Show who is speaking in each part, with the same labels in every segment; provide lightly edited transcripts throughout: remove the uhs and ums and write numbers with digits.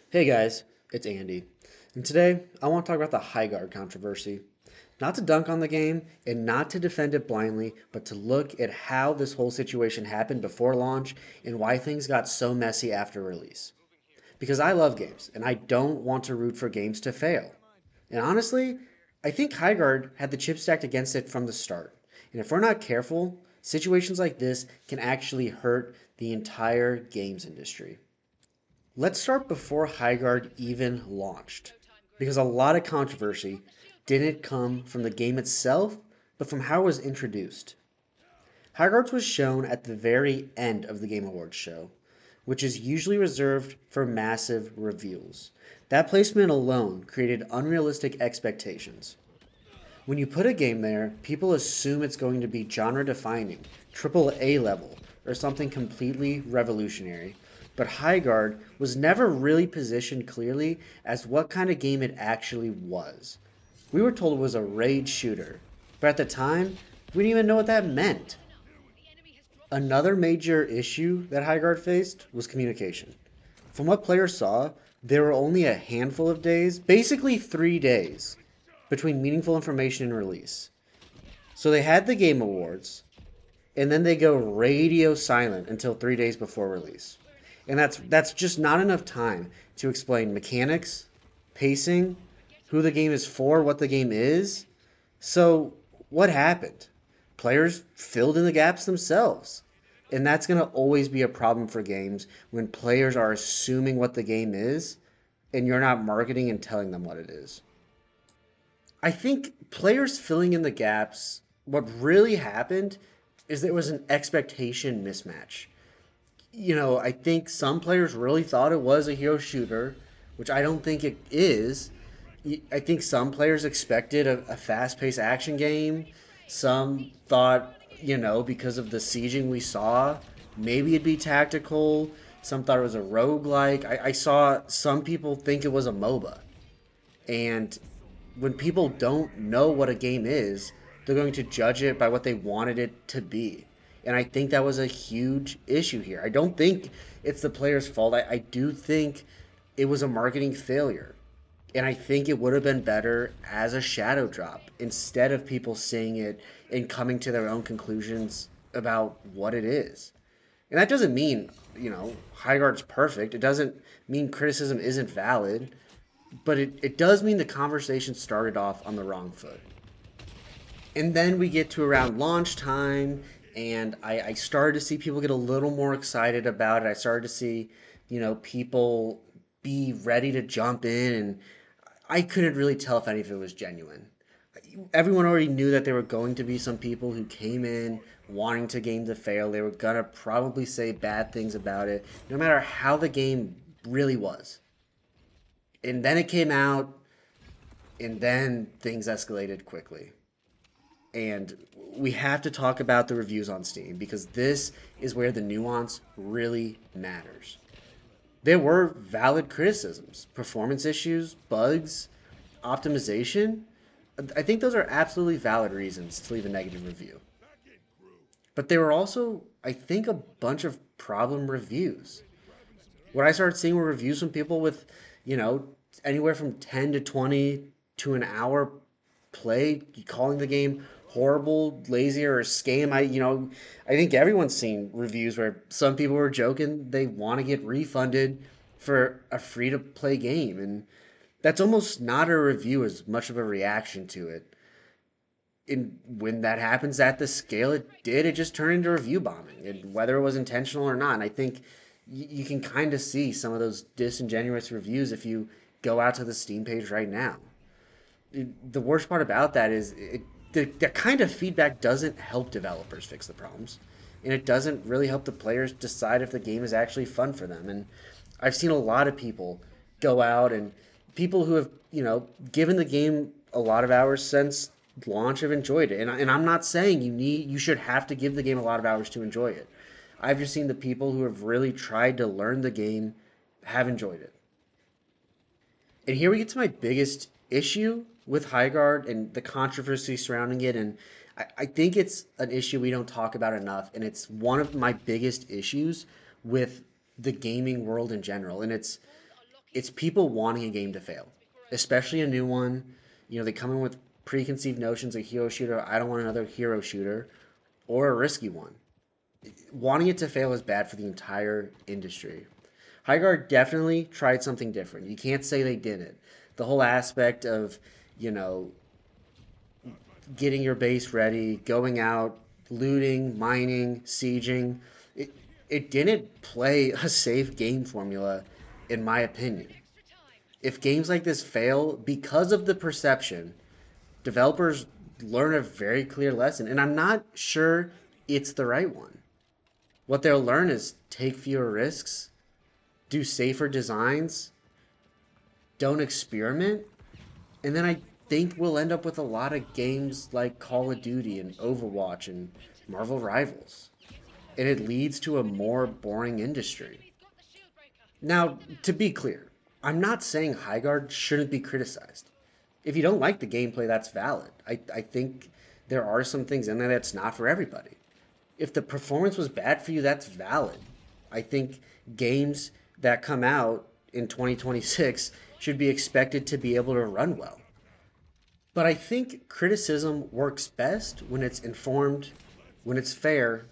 Speaker 1: Hey guys, it's Andy, and today I want to talk about the Highguard controversy. Not to dunk on the game and not to defend it blindly, but to look at how this whole situation happened before launch and why things got so messy after release. Because I love games and I don't want to root for games to fail. And honestly, I think Highguard had the chip stacked against it from the start. And if we're not careful, situations like this can actually hurt the entire games industry. Let's start before Highguard even launched, because a lot of controversy didn't come from the game itself, but from how it was introduced. Highguard was shown at the very end of the Game Awards show, which is usually reserved for massive reveals. That placement alone created unrealistic expectations. When you put a game there, people assume it's going to be genre defining, triple A level, or something completely revolutionary. But Highguard was never really positioned clearly as what kind of game it actually was. We were told it was a raid shooter, but at the time, we didn't even know what that meant. Another major issue that Highguard faced was communication. From what players saw, there were only a handful of days, basically 3 days, between meaningful information and release. So they had the Game Awards, and then they go radio silent until 3 days before release. And that's just not enough time to explain mechanics, pacing, who the game is for, what the game is. So what happened? Players filled in the gaps themselves. And that's going to always be a problem for games when players are assuming what the game is and you're not marketing and telling them what it is. I think players filling in the gaps, what really happened is there was an expectation mismatch. I think some players really thought it was a hero shooter, which I don't think it is. I think some players expected a fast paced action game. Some thought, because of the sieging we saw, maybe it'd be tactical. Some thought it was a roguelike. I saw some people think it was a MOBA. And when people don't know what a game is, they're going to judge it by what they wanted it to be. And I think that was a huge issue here. I don't think it's the player's fault. I do think it was a marketing failure. And I think it would have been better as a shadow drop instead of people seeing it and coming to their own conclusions about what it is. And that doesn't mean, Highguard's perfect. It doesn't mean criticism isn't valid, but it does mean the conversation started off on the wrong foot. And then we get to around launch time, and I started to see people get a little more excited about it. I started to see, people be ready to jump in, and I couldn't really tell if any of it was genuine. Everyone already knew that there were going to be some people who came in wanting to game to fail. They were gonna probably say bad things about it, no matter how the game really was. And then it came out, and then things escalated quickly. And we have to talk about the reviews on Steam because this is where the nuance really matters. There were valid criticisms, performance issues, bugs, optimization. I think those are absolutely valid reasons to leave a negative review. But there were also, I think, a bunch of problem reviews. What I started seeing were reviews from people with, you know, anywhere from 10 to 20 to an hour play, calling the game horrible, lazy, or a scam. I think everyone's seen reviews where some people were joking they want to get refunded for a free to play game. And that's almost not a review as much of a reaction to it. And when that happens at the scale it did, it just turned into review bombing, and whether it was intentional or not. And I think you can kind of see some of those disingenuous reviews if you go out to the Steam page right now. The worst part about that is the kind of feedback doesn't help developers fix the problems, and it doesn't really help the players decide if the game is actually fun for them. And I've seen a lot of people go out, and people who have given the game a lot of hours since launch have enjoyed it. And I'm not saying you should have to give the game a lot of hours to enjoy it. I've just seen the people who have really tried to learn the game have enjoyed it. And here we get to my biggest issue with Highguard and the controversy surrounding it. And I think it's an issue we don't talk about enough. And it's one of my biggest issues with the gaming world in general. And It's people wanting a game to fail, especially a new one. They come in with preconceived notions of hero shooter. I don't want another hero shooter or a risky one. Wanting it to fail is bad for the entire industry. Highguard definitely tried something different. You can't say they didn't. The whole aspect of, you know, getting your base ready, going out, looting, mining, sieging, it, it didn't play a safe game formula, in my opinion. If games like this fail because of the perception, developers learn a very clear lesson, and I'm not sure it's the right one. What they'll learn is take fewer risks, do safer designs, don't experiment, and then I think we'll end up with a lot of games like Call of Duty and Overwatch and Marvel Rivals. And it leads to a more boring industry. Now, to be clear, I'm not saying Highguard shouldn't be criticized. If you don't like the gameplay, that's valid. I think there are some things in there that's not for everybody. If the performance was bad for you, that's valid. I think games that come out in 2026 should be expected to be able to run well. But I think criticism works best when it's informed, when it's fair,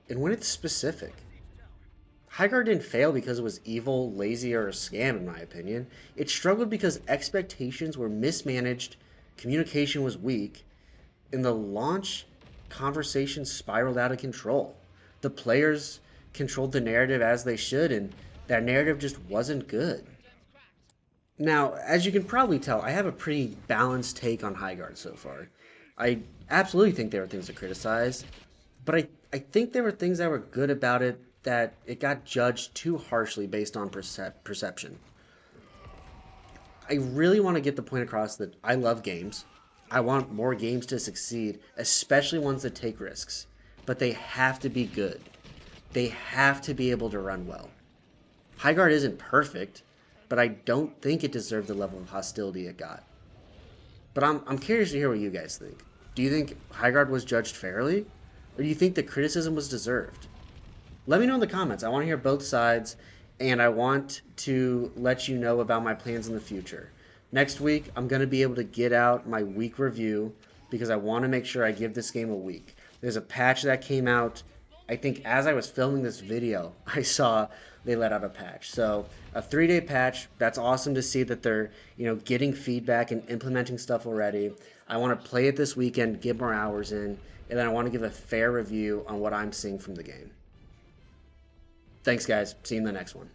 Speaker 1: and when it's specific. Highguard didn't fail because it was evil, lazy, or a scam, in my opinion. It struggled because expectations were mismanaged, communication was weak, and the launch conversation spiraled out of control. The players controlled the narrative as they should, and that narrative just wasn't good. Now, as you can probably tell, I have a pretty balanced take on Highguard so far. I absolutely think there were things to criticize, but I think there were things that were good about it that it got judged too harshly based on perception. I really want to get the point across that I love games. I want more games to succeed, especially ones that take risks. But they have to be good. They have to be able to run well. Highguard isn't perfect, but I don't think it deserved the level of hostility it got. But I'm curious to hear what you guys think. Do you think Highguard was judged fairly? Or do you think the criticism was deserved? Let me know in the comments. I want to hear both sides, and I want to let you know about my plans in the future. Next week, I'm going to be able to get out my week review because I want to make sure I give this game a week. There's a patch that came out, I think as I was filming this video, I saw they let out a patch. So a 3-day patch, that's awesome to see that they're, getting feedback and implementing stuff already. I want to play it this weekend, get more hours in, and then I want to give a fair review on what I'm seeing from the game. Thanks, guys. See you in the next one.